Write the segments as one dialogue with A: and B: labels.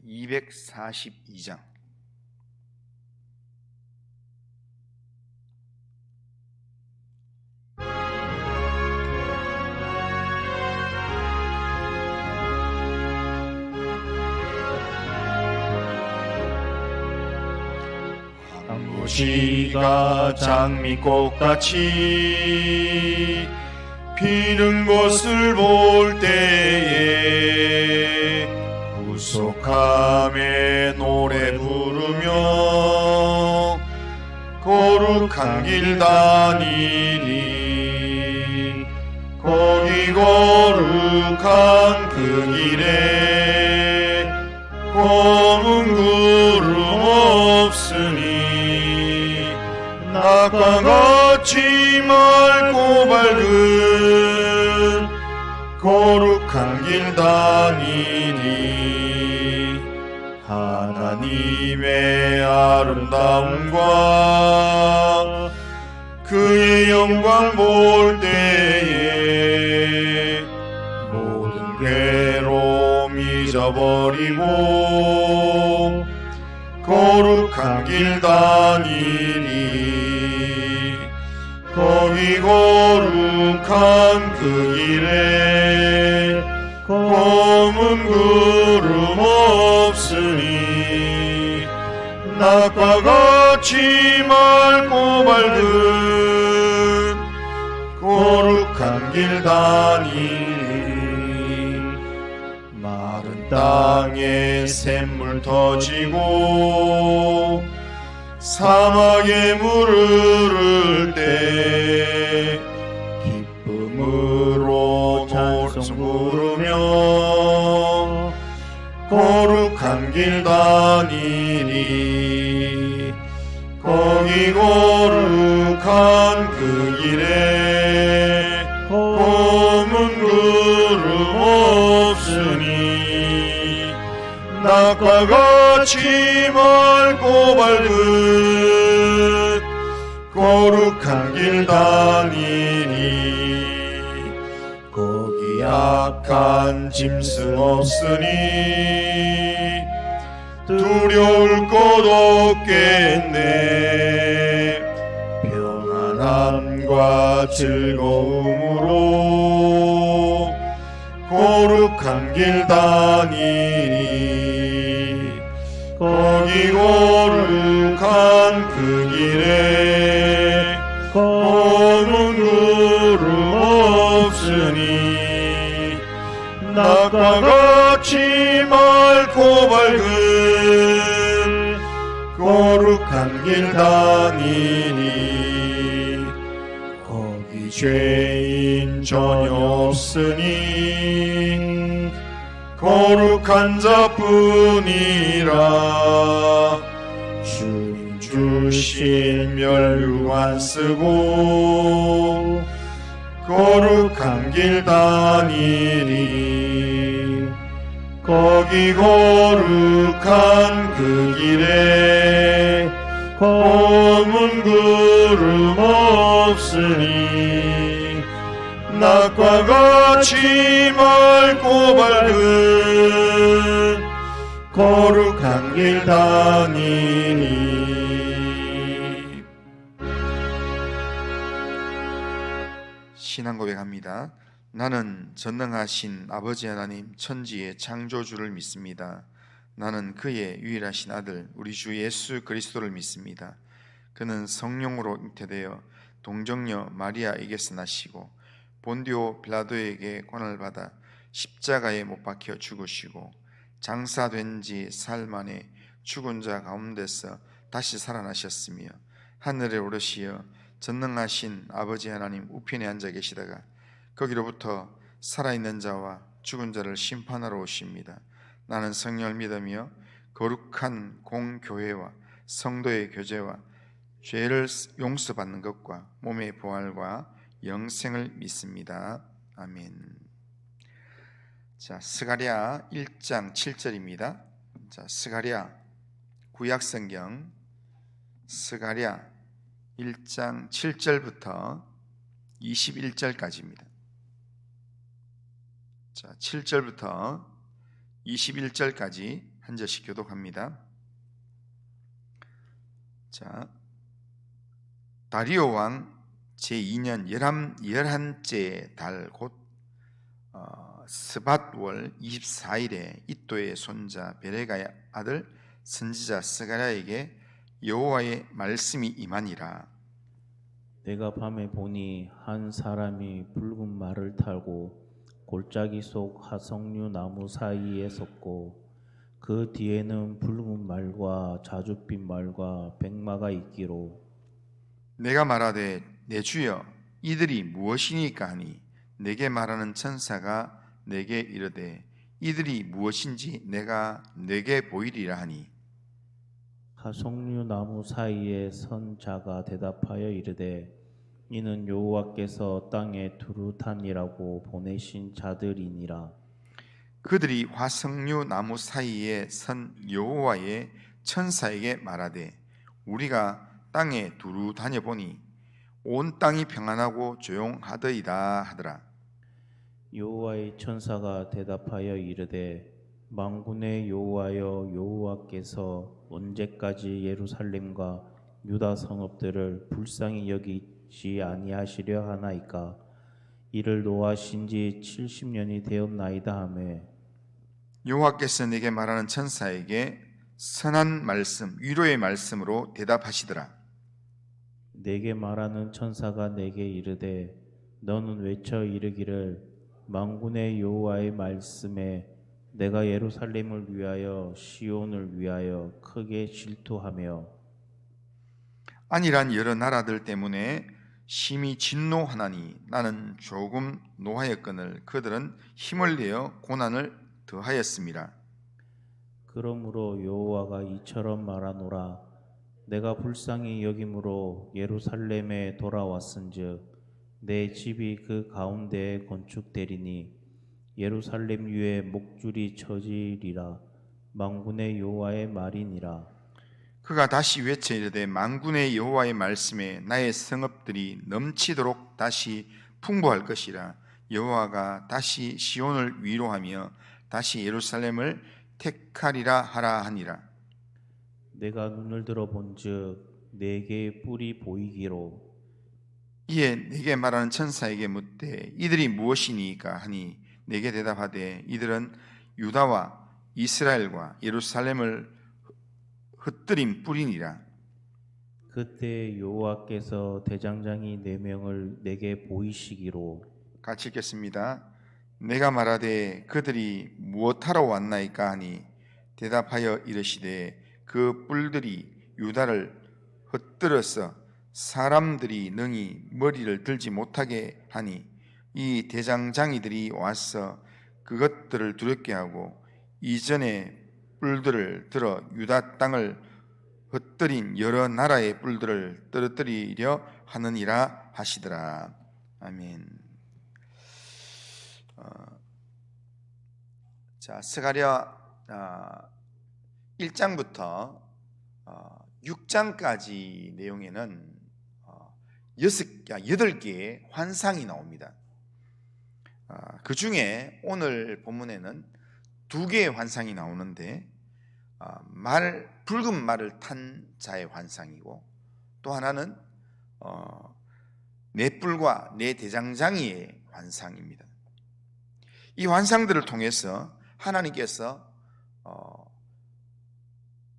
A: 242장.
B: 시가 장미꽃같이 피는 것을 볼 때에 구속함에 노래 부르며 거룩한 길 다니리. 거기 거룩한 그 길에 검은 구름 없으니 낮과 같이 맑고 밝은 거룩한 길 다니니. 하나님의 아름다움과 그의 영광 볼 때에 모든 괴로움 잊어버리고 거룩한 길 다니리. 거기 거룩한 그 길에 검은 구름 없으니 낮과 같이 맑고 밝은 거룩한 길 다니리. 마른 땅에 샘물 터지고 사막에 물 흐를 때 기쁨으로 찬송 부르며 거룩한 길 다니리. 거기 거룩한 그 길에 검은 구름 없으니 낮과 같이 맑고 밝은 거룩한 길 다니니. 거기 악한 짐승 없으니 두려울 것 없겠네. 평안함과 즐거움으로 거룩한 길 다니니. 거기 거룩한 그 길에 검은 구름 없으니 낮과 같이 맑고 밝은 거룩한 길 다니니. 거기 죄인 전혀 없으니 거룩한 자뿐이라. 주님 주신 멸류 안 쓰고 거룩한 길 다니리. 거기 거룩한 그 길에 검은 구름 없으니 낮과 같이 맑고 밝은 거룩한 길 다니니.
A: 신앙 고백합니다. 나는 전능하신 아버지 하나님 천지의 창조주를 믿습니다. 나는 그의 유일하신 아들 우리 주 예수 그리스도를 믿습니다. 그는 성령으로 잉태되어 동정녀 마리아에게서 나시고 본디오 빌라도에게 고난을 받아 십자가에 못 박혀 죽으시고 장사된 지 사흘 만에 죽은 자 가운데서 다시 살아나셨으며 하늘에 오르시어 전능하신 아버지 하나님 우편에 앉아 계시다가 거기로부터 살아있는 자와 죽은 자를 심판하러 오십니다. 나는 성령을 믿으며 거룩한 공교회와 성도의 교제와 죄를 용서받는 것과 몸의 부활과 영생을 믿습니다. 아멘. 자, 스가랴 1장 7절입니다. 자, 스가랴 구약성경 스가랴 1장 7절부터 21절까지입니다. 자, 7절부터 21절까지 한 절씩 교독합니다. 자, 다리오 왕 제2년 11째 달 곧 스밧월 24일에 이또의 손자 베레가의 아들 선지자 스가랴에게 여호와의 말씀이 임하니라.
C: 내가 밤에 보니 한 사람이 붉은 말을 타고 골짜기 속 하석류 나무 사이에 섰고 그 뒤에는 붉은 말과 자줏빛 말과 백마가 있기로
A: 내가 말하되 내 주여 이들이 무엇이니까 하니 내게 말하는 천사가 내게 이르되 이들이 무엇인지 내가 내게 보이리라 하니
C: 하석류 나무 사이에 선 자가 대답하여 이르되 이는 여호와께서 땅에 두루탄이라고 보내신 자들이니라.
A: 그들이 화석류 나무 사이에 선 여호와의 천사에게 말하되 우리가 땅에 두루 다녀보니 온 땅이 평안하고 조용하더이다 하더라.
C: 여호와의 천사가 대답하여 이르되 만군의 여호와여 여호와께서 언제까지 예루살렘과 유다 성읍들을 불쌍히 여기지 아니하시려 하나이까. 이를 노하신 지 70년이 되었나이다 하매
A: 여호와께서 내게 말하는 천사에게 선한 말씀 위로의 말씀으로 대답하시더라.
C: 내게 말하는 천사가 내게 이르되 너는 외쳐 이르기를 만군의 여호와의 말씀에 내가 예루살렘을 위하여 시온을 위하여 크게 질투하며
A: 안일한 여러 나라들 때문에 심히 진노하나니 나는 조금 노하였거늘 그들은 힘을 내어 고난을 더하였음이라.
C: 그러므로 여호와가 이처럼 말하노라. 내가 불쌍히 여김으로 예루살렘에 돌아왔은즉 내 집이 그 가운데에 건축되리니 예루살렘 위에 목줄이 쳐지리라. 만군의 여호와의 말이니라.
A: 그가 다시 외쳐 이르되 만군의 여호와의 말씀에 나의 성읍들이 넘치도록 다시 풍부할 것이라. 여호와가 다시 시온을 위로하며 다시 예루살렘을 택하리라 하라 하니라.
C: 내가 눈을 들어 본즉 네 개의 뿔이 보이기로
A: 이에 내게 말하는 천사에게 묻되 이들이 무엇이니까 하니 내게 대답하되 이들은 유다와 이스라엘과 예루살렘을 흩뜨린 뿔이니라.
C: 그때 여호와께서 대장장이 4명을 내게 보이시기로
A: 같이 읽겠습니다. 내가 말하되 그들이 무엇하러 왔나이까 하니 대답하여 이르시되 그 뿔들이 유다를 흩뜨려서 사람들이 능히 머리를 들지 못하게 하니 이 대장장이들이 와서 그것들을 두렵게 하고 이전에 뿔들을 들어 유다 땅을 흩뜨린 여러 나라의 뿔들을 떨어뜨리려 하느니라 하시더라. 아멘. 자, 스가랴 1장부터 6장까지 내용에는 8개의 환상이 나옵니다. 그 중에 오늘 본문에는 2개의 환상이 나오는데 붉은 말을 탄 자의 환상이고 또 하나는 네 뿔과 네 대장장이의 환상입니다. 이 환상들을 통해서 하나님께서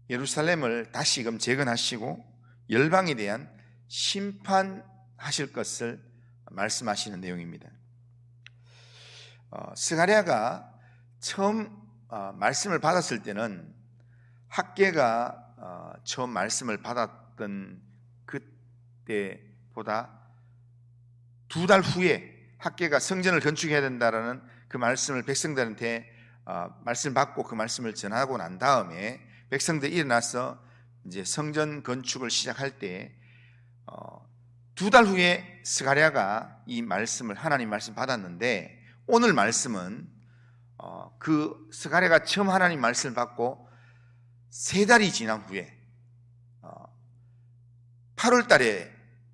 A: 예루살렘을 다시금 재건하시고 열방에 대한 심판하실 것을 말씀하시는 내용입니다. 스가랴가 처음 말씀을 받았을 때는 학개가 처음 말씀을 받았던 그때보다 2달 후에 학개가 성전을 건축해야 된다라는 그 말씀을 백성들한테 말씀 받고 그 말씀을 전하고 난 다음에 백성들이 일어나서 이제 성전 건축을 시작할 때 2달 후에 스가랴가 이 말씀을 하나님 말씀 받았는데 오늘 말씀은 그 스가랴가 처음 하나님 말씀을 받고 3달이 지난 후에 8월 달에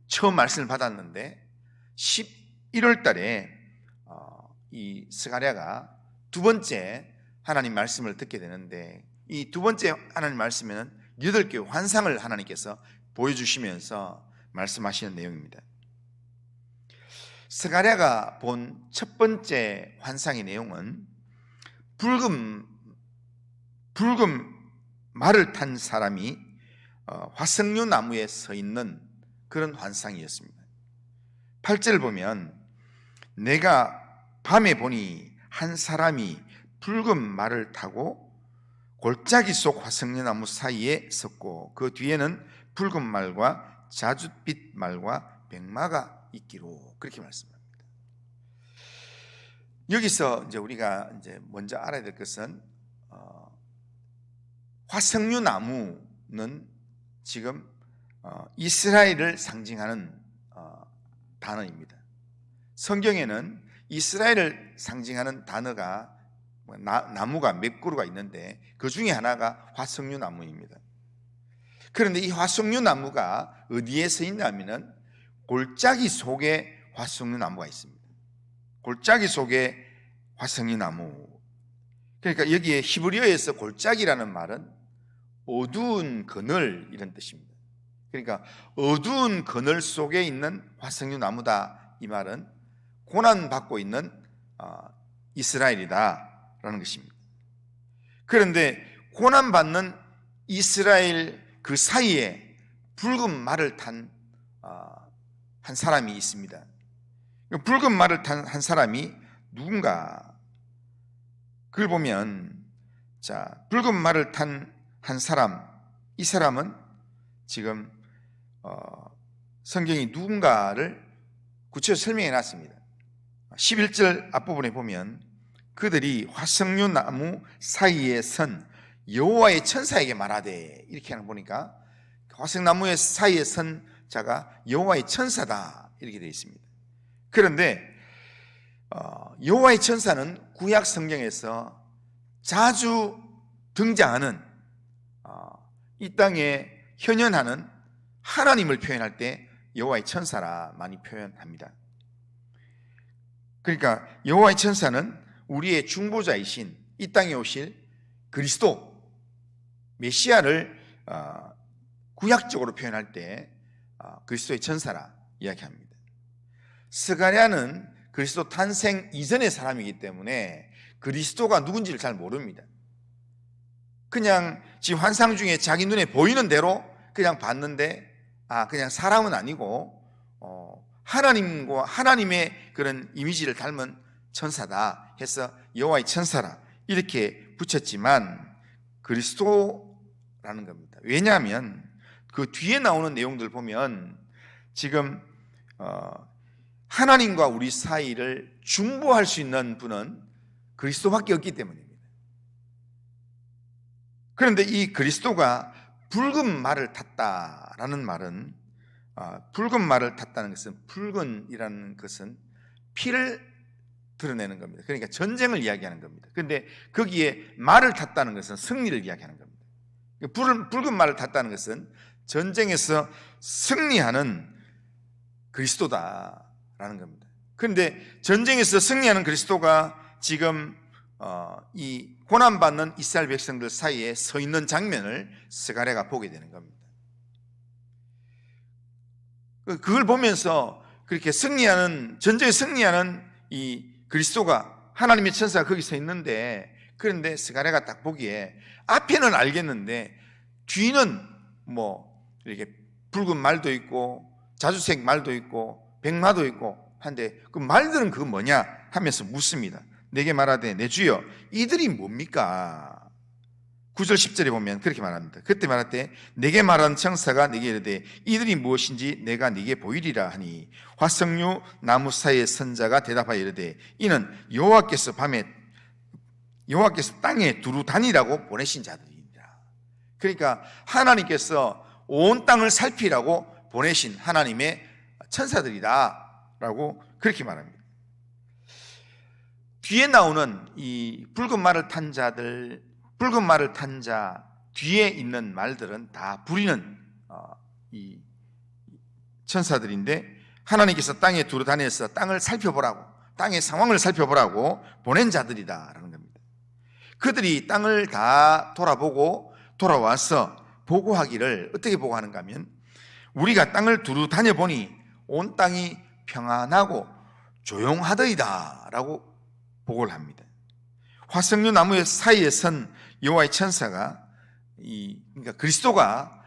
A: 처음 말씀을 받았는데 11월 달에 이 스가랴가 2번째 하나님 말씀을 듣게 되는데 이 두 번째 하나님 말씀에는 8개의 환상을 하나님께서 보여주시면서 말씀하시는 내용입니다. 스가랴가 본 첫 번째 환상의 내용은 붉은 말을 탄 사람이 화석류 나무에 서 있는 그런 환상이었습니다. 8절 보면 내가 밤에 보니 한 사람이 붉은 말을 타고 골짜기 속 화석류 나무 사이에 섰고 그 뒤에는 붉은 말과 자줏빛 말과 백마가 있기로 그렇게 말씀합니다. 여기서 이제 우리가 이제 먼저 알아야 될 것은 화석류 나무는 지금 이스라엘을 상징하는 단어입니다. 성경에는 이스라엘을 상징하는 단어가 나무가 몇 그루가 있는데 그 중에 하나가 화석류 나무입니다. 그런데 이 화석류 나무가 어디에 서 있냐면은 골짜기 속에 화석류 나무가 있습니다. 골짜기 속에 화석류 나무. 그러니까 여기에 히브리어에서 골짜기라는 말은 어두운 그늘 이런 뜻입니다. 그러니까 어두운 그늘 속에 있는 화석류 나무다 이 말은 고난받고 있는 이스라엘이다라는 것입니다. 그런데 고난받는 이스라엘 그 사이에 붉은 말을 탄 한 사람이 있습니다. 붉은 말을 탄 한 사람이 누군가? 그걸 보면 붉은 말을 탄 한 사람, 이 사람은 지금 성경이 누군가를 구체적으로 설명해 놨습니다. 11절 앞부분에 보면 그들이 화석류 나무 사이에 선 여호와의 천사에게 말하되 이렇게 하는 거 보니까 화석나무의 사이에 선 자가 여호와의 천사다 이렇게 되어 있습니다. 그런데 여호와의 천사는 구약 성경에서 자주 등장하는 이 땅에 현현하는 하나님을 표현할 때 여호와의 천사라 많이 표현합니다. 그러니까 여호와의 천사는 우리의 중보자이신 이 땅에 오실 그리스도 메시아를 구약적으로 표현할 때 그리스도의 천사라 이야기합니다. 스가랴는 그리스도 탄생 이전의 사람이기 때문에 그리스도가 누군지를 잘 모릅니다. 그냥 지금 환상 중에 자기 눈에 보이는 대로 그냥 봤는데 그냥 사람은 아니고 하나님과 하나님의 그런 이미지를 닮은 천사다 해서 여호와의 천사라 이렇게 붙였지만 그리스도라는 겁니다. 왜냐하면 그 뒤에 나오는 내용들 보면 지금 하나님과 우리 사이를 중보할 수 있는 분은 그리스도밖에 없기 때문입니다. 그런데 이 그리스도가 붉은 말을 탔다라는 말은 붉은 말을 탔다는 것은 붉은이라는 것은 피를 드러내는 겁니다. 그러니까 전쟁을 이야기하는 겁니다. 그런데 거기에 말을 탔다는 것은 승리를 이야기하는 겁니다. 붉은 말을 탔다는 것은 전쟁에서 승리하는 그리스도다라는 겁니다. 그런데 전쟁에서 승리하는 그리스도가 지금 이 고난받는 이스라엘 백성들 사이에 서 있는 장면을 스가랴가 보게 되는 겁니다. 그걸 보면서 그렇게 전쟁에 승리하는 이 그리스도가 하나님의 천사가 거기 서 있는데 그런데 스가랴가 딱 보기에 앞에는 알겠는데 뒤는 이렇게 붉은 말도 있고 자주색 말도 있고 백마도 있고 한데 그 말들은 그거 뭐냐 하면서 묻습니다. 내게 말하되 내 주여 이들이 뭡니까? 9절 10절에 보면 그렇게 말합니다. 그때 말할 때 내게 말한 천사가 내게 이르되 이들이 무엇인지 내가 네게 보이리라 하니 화석류 나무 사이의 선자가 대답하여 이르되 이는 여호와께서 땅에 두루 다니라고 보내신 자들이니라. 그러니까 하나님께서 온 땅을 살피라고 보내신 하나님의 천사들이다 라고 그렇게 말합니다. 뒤에 나오는 이 붉은 말을 탄 자 뒤에 있는 말들은 다 부리는 이 천사들인데 하나님께서 땅에 두루 다녀서 땅을 살펴보라고 땅의 상황을 살펴보라고 보낸 자들이다라는 겁니다. 그들이 땅을 다 돌아보고 돌아와서 보고하기를 어떻게 보고하는가 하면 우리가 땅을 두루 다녀보니 온 땅이 평안하고 조용하더이다 라고 보고를 합니다. 화석류 나무의 사이에 선 여호와의 천사가 그러니까 그리스도가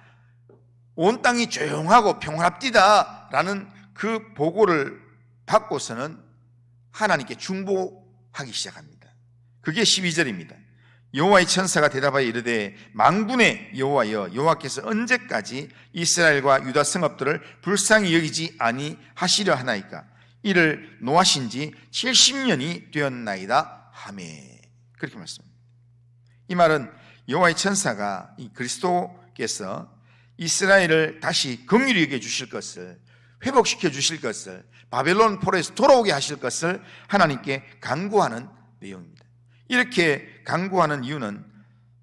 A: 온 땅이 조용하고 평화롭디다 라는 그 보고를 받고서는 하나님께 중보하기 시작합니다. 그게 12절입니다. 여호와의 천사가 대답하여 이르되 만군의 여호와여 여호와께서 언제까지 이스라엘과 유다 성읍들을 불쌍히 여기지 아니하시려 하나이까 이를 노하신 지 70년이 되었나이다 하매. 그렇게 말씀합니다. 이 말은 여호와의 천사가 이 그리스도께서 이스라엘을 다시 긍휼히 여겨 주실 것을, 회복시켜 주실 것을, 바벨론 포로에서 돌아오게 하실 것을 하나님께 간구하는 내용입니다. 이렇게 간구하는 이유는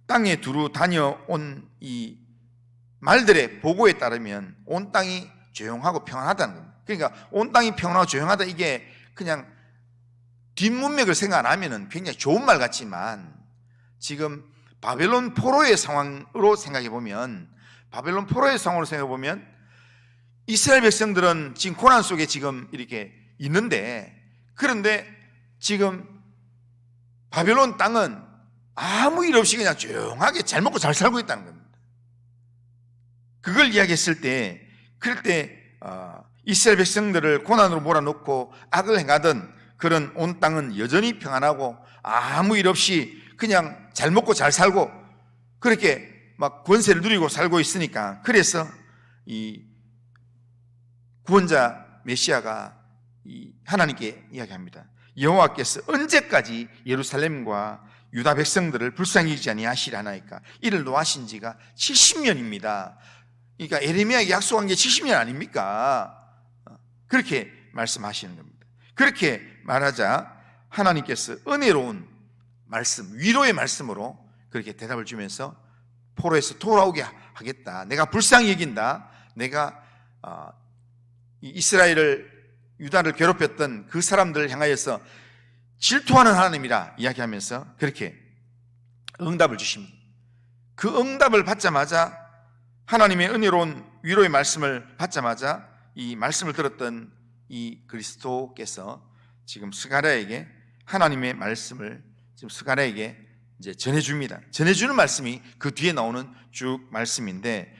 A: 땅에 두루 다녀온 이 말들의 보고에 따르면 온 땅이 조용하고 평안하다는 겁니다. 그러니까 온 땅이 평안하고 조용하다, 이게 그냥 뒷문맥을 생각 안 하면 굉장히 좋은 말 같지만 지금 바벨론 포로의 상황으로 생각해 보면 이스라엘 백성들은 지금 고난 속에 지금 이렇게 있는데, 그런데 지금 바벨론 땅은 아무 일 없이 그냥 조용하게 잘 먹고 잘 살고 있다는 겁니다. 그걸 이야기했을 때, 그럴 때 이스라엘 백성들을 고난으로 몰아넣고 악을 행하던 그런 온 땅은 여전히 평안하고 아무 일 없이 그냥 잘 먹고 잘 살고 그렇게 막 권세를 누리고 살고 있으니까, 그래서 이 구원자 메시아가 하나님께 이야기합니다. 여호와께서 언제까지 예루살렘과 유다 백성들을 불쌍히 여기지 아니하시려 하나이까 이를 노하신 지가 70년입니다. 그러니까 에레미야에게 약속한 게 70년 아닙니까? 그렇게 말씀하시는 겁니다. 그렇게 말하자 하나님께서 은혜로운 말씀, 위로의 말씀으로 그렇게 대답을 주면서 포로에서 돌아오게 하겠다, 내가 불쌍히 여긴다, 내가 이스라엘을, 유다를 괴롭혔던 그 사람들을 향하여서 질투하는 하나님이라 이야기하면서 그렇게 응답을 주십니다. 그 응답을 받자마자, 하나님의 은혜로운 위로의 말씀을 받자마자 이 말씀을 들었던 이 그리스도께서 지금 스가랴에게 하나님의 말씀을 지금 스가랴에게 이제 전해줍니다. 전해주는 말씀이 그 뒤에 나오는 쭉 말씀인데,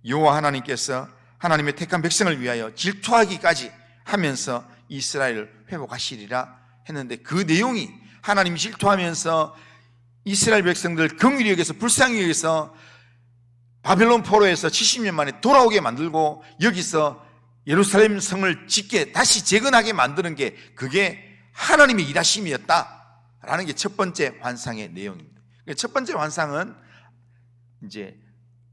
A: 여호와 하나님께서 하나님의 택한 백성을 위하여 질투하기까지 하면서 이스라엘을 회복하시리라 했는데, 그 내용이 하나님이 질투하면서 이스라엘 백성들 긍휼히 여겨서 불쌍히 여겨서 바벨론 포로에서 70년 만에 돌아오게 만들고 여기서 예루살렘 성을 짓게 다시 재건하게 만드는 게, 그게 하나님의 일하심이었다라는 게 첫 번째 환상의 내용입니다. 첫 번째 환상은 이제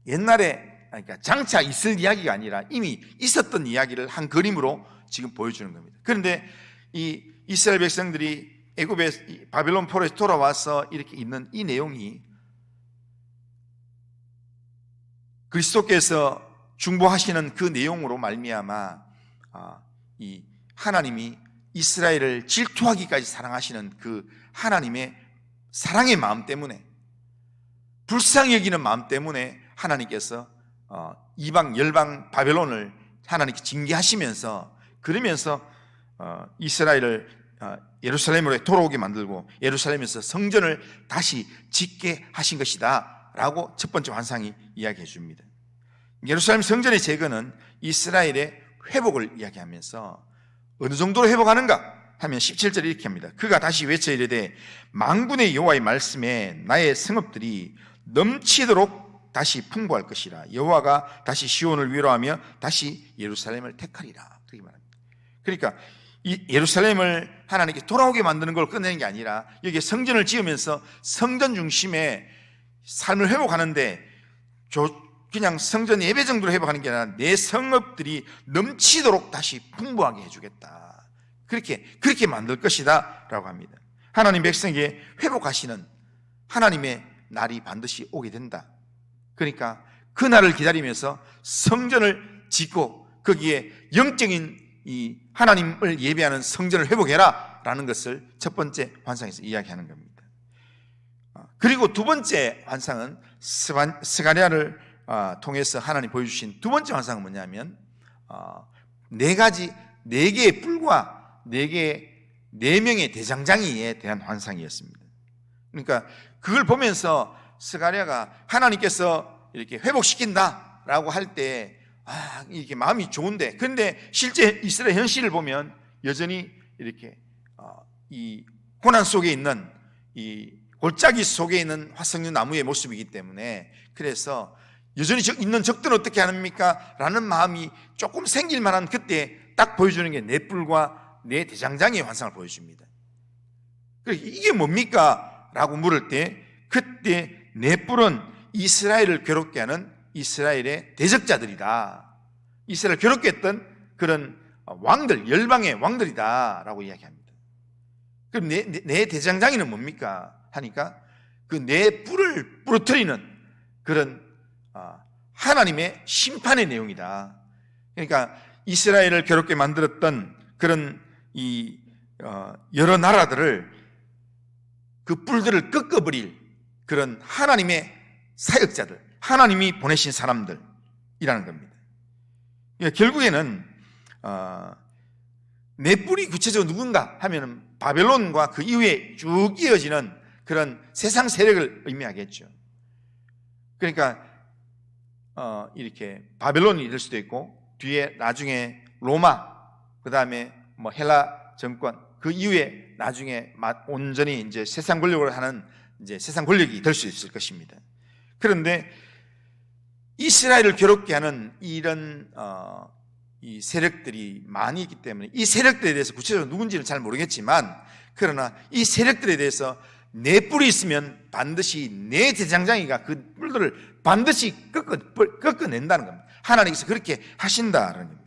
A: 옛날에, 그러니까 장차 있을 이야기가 아니라 이미 있었던 이야기를 한 그림으로 지금 보여주는 겁니다. 그런데 이 이스라엘 백성들이 애굽의 바벨론 포로에서 돌아와서 이렇게 있는 이 내용이 그리스도께서 중보하시는 그 내용으로 말미암아 이 하나님이 이스라엘을 질투하기까지 사랑하시는 그 하나님의 사랑의 마음 때문에, 불쌍히 여기는 마음 때문에 하나님께서 이방 열방 바벨론을 하나님께 징계하시면서, 그러면서 이스라엘을 예루살렘으로 돌아오게 만들고 예루살렘에서 성전을 다시 짓게 하신 것이다 라고 첫 번째 환상이 이야기해 줍니다. 예루살렘 성전의 재건은 이스라엘의 회복을 이야기하면서 어느 정도로 회복하는가 하면 17절에 이렇게 합니다. 그가 다시 외쳐 이르되 만군의 여호와의 말씀에 나의 성읍들이 넘치도록 다시 풍부할 것이라. 여호와가 다시 시온을 위로하며 다시 예루살렘을 택하리라. 그렇게 말합니다. 그러니까 이 예루살렘을 하나님께 돌아오게 만드는 걸 끝내는 게 아니라 여기에 성전을 지으면서 성전 중심의 삶을 회복하는데, 그냥 성전 예배 정도로 회복하는 게 아니라 내 성읍들이 넘치도록 다시 풍부하게 해주겠다, 그렇게 만들 것이다 라고 합니다. 하나님 백성에게 회복하시는 하나님의 날이 반드시 오게 된다. 그러니까 그 날을 기다리면서 성전을 짓고 거기에 영적인 이 하나님을 예배하는 성전을 회복해라 라는 것을 첫 번째 환상에서 이야기하는 겁니다. 그리고 두 번째 환상은 스가랴를 통해서 하나님 보여주신 두 번째 환상은 뭐냐면 네 개의 뿔과 네 명의 대장장이에 대한 환상이었습니다. 그러니까 그걸 보면서 스가랴가 하나님께서 이렇게 회복시킨다라고 할 때 이렇게 마음이 좋은데, 그런데 실제 이스라엘 현실을 보면 여전히 이렇게 이 고난 속에 있는 이 골짜기 속에 있는 화석류 나무의 모습이기 때문에, 그래서 여전히 있는 적들은 어떻게 합니까? 라는 마음이 조금 생길 만한 그때 딱 보여주는 게 네 뿔과 네 대장장이의 환상을 보여줍니다. 이게 뭡니까? 라고 물을 때 그때 네 뿔은 이스라엘을 괴롭게 하는 이스라엘의 대적자들이다. 이스라엘을 괴롭게 했던 그런 왕들, 열방의 왕들이다 라고 이야기합니다. 그럼 네 대장장이는 뭡니까? 하니까 그 네 뿔을 부러뜨리는 그런 하나님의 심판의 내용이다. 그러니까 이스라엘을 괴롭게 만들었던 그런 여러 나라들을 그 뿔들을 꺾어버릴 그런 하나님의 사역자들, 하나님이 보내신 사람들이라는 겁니다. 그러니까 결국에는 네 뿔이 구체적으로 누군가 하면은 바벨론과 그 이후에 쭉 이어지는 그런 세상 세력을 의미하겠죠. 그러니까 이렇게 바벨론이 될 수도 있고, 뒤에 나중에 로마, 그 다음에 뭐 헬라 정권, 그 이후에 나중에 온전히 이제 세상 권력을 하는 이제 세상 권력이 될 수 있을 것입니다. 그런데 이스라엘을 괴롭게 하는 이런 이 세력들이 많이 있기 때문에 이 세력들에 대해서 구체적으로 누군지는 잘 모르겠지만, 그러나 이 세력들에 대해서 네 뿔이 있으면 반드시 네 대장장이가 그 뿔들을 반드시 꺾어낸다는 겁니다. 하나님께서 그렇게 하신다는 겁니다.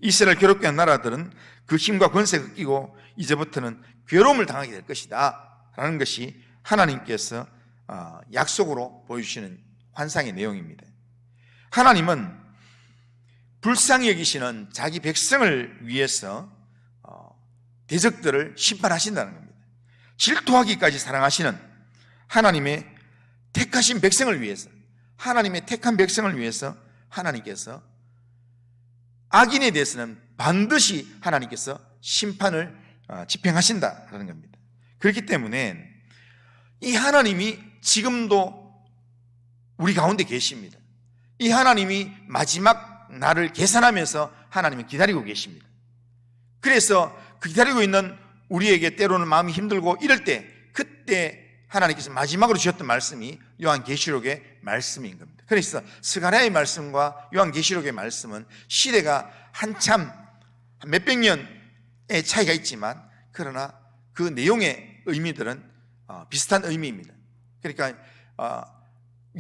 A: 이스라엘 괴롭게 한 나라들은 그 힘과 권세가 꺾이고 이제부터는 괴로움을 당하게 될 것이다 라는 것이 하나님께서 약속으로 보여주시는 환상의 내용입니다. 하나님은 불쌍히 여기시는 자기 백성을 위해서 대적들을 심판하신다는 겁니다. 질투하기까지 사랑하시는 하나님의 택하신 백성을 위해서, 하나님의 택한 백성을 위해서 하나님께서 악인에 대해서는 반드시 하나님께서 심판을 집행하신다는 겁니다. 그렇기 때문에 이 하나님이 지금도 우리 가운데 계십니다. 이 하나님이 마지막 날을 계산하면서 하나님이 기다리고 계십니다. 그래서 그 기다리고 있는 우리에게 때로는 마음이 힘들고 이럴 때, 그때 하나님께서 마지막으로 주셨던 말씀이 요한계시록의 말씀인 겁니다. 그래서 스가랴의 말씀과 요한계시록의 말씀은 시대가 한참 몇백 년의 차이가 있지만, 그러나 그 내용의 의미들은 비슷한 의미입니다. 그러니까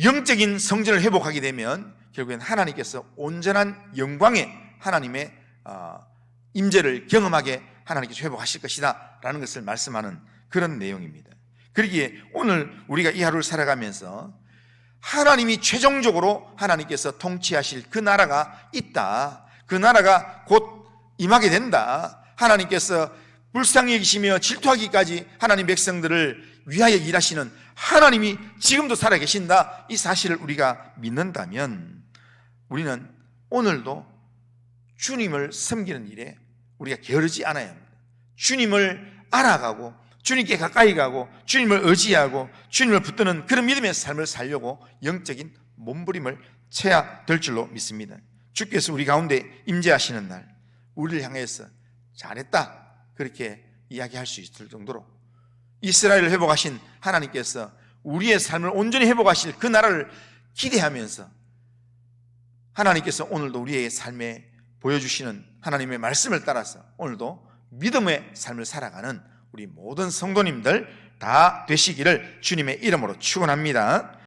A: 영적인 성전을 회복하게 되면 결국엔 하나님께서 온전한 영광의 하나님의 임재를 경험하게 하나님께서 회복하실 것이다 라는 것을 말씀하는 그런 내용입니다. 그러기에 오늘 우리가 이 하루를 살아가면서 하나님이 최종적으로 하나님께서 통치하실 그 나라가 있다, 그 나라가 곧 임하게 된다, 하나님께서 불쌍히 여기시며 질투하기까지 하나님 백성들을 위하여 일하시는 하나님이 지금도 살아계신다, 이 사실을 우리가 믿는다면 우리는 오늘도 주님을 섬기는 일에 우리가 게으르지 않아야 합니다. 주님을 알아가고 주님께 가까이 가고 주님을 의지하고 주님을 붙드는 그런 믿음의 삶을 살려고 영적인 몸부림을 쳐야 될 줄로 믿습니다. 주께서 우리 가운데 임재하시는 날 우리를 향해서 잘했다 그렇게 이야기할 수 있을 정도로 이스라엘을 회복하신 하나님께서 우리의 삶을 온전히 회복하실 그 나라를 기대하면서 하나님께서 오늘도 우리의 삶에 보여주시는 하나님의 말씀을 따라서 오늘도 믿음의 삶을 살아가는 우리 모든 성도님들 다 되시기를 주님의 이름으로 축원합니다.